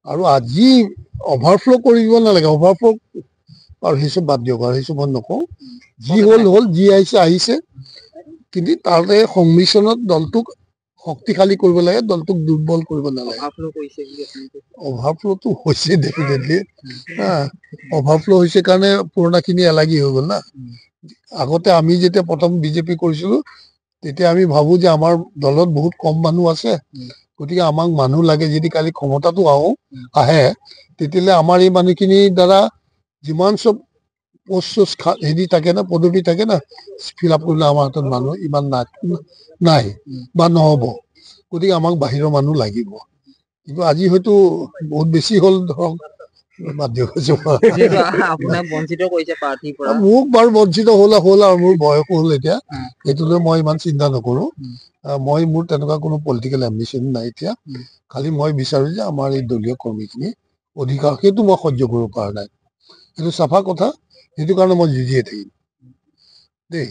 আৰু আজি অভাৰফ্ল' কৰিব নালাগে, অভাৰফ্ল' আৰু সেইচব বাদ দিয়ক, আৰু সেইচব মই নকওঁ। যি হ'ল হ'ল, যি আহিছে আহিছে, কিন্তু তাৰে সংমিশ্ৰণত দলটোক শক্তিশালী কৰিব লাগে, দলটোক দুৰ্বল কৰিব নালাগে। অভাৰফ্ল'টো হৈছে ডেফিনেটলি, অভাৰফ্ল' হৈছে কাৰণে পুৰণাখিনি এলাগী হৈ গ'ল না। আগতে আমি যেতিয়া প্ৰথম বিজেপি কৰিছিলো, তেতিয়া আমি ভাবো যে আমাৰ দলত বহুত কম মানুহ আছে, গতিকে আমাক মানুহ লাগে। যদি কালি ক্ষমতাটো আহে, তেতিয়াহ'লে আমাৰ এই মানুহখিনিৰ দ্বাৰা যিমান চব পোষ্ট হেৰি থাকে না, পদবী থাকে না, ফিল আপ কৰিলে আমাৰ হাতত মানুহ ইমান নাই বা নহ'ব, গতিকে আমাক বাহিৰৰ মানুহ লাগিব। কিন্তু আজি হয়তো বহুত বেছি হ'ল, ধৰক বাদ দিয়ক। মোক বাৰু বঞ্চিত হ'ল আৰু মোৰ বয়সো হ'ল এতিয়া, সেইটো লৈ মই ইমান চিন্তা নকৰো। মই মোৰ তেনেকুৱা কোনো পলিটিকেল এম্বিশ্যন নাই এতিয়া। খালি মই বিচাৰো যে আমাৰ এই দলীয় কৰ্মীখিনি অধিকাৰ, সেইটো মই সহ্য কৰিব পৰা নাই, সেইটো চাফা কথা। সেইটো কাৰণে মই যুঁজিয়ে থাকিম দেই।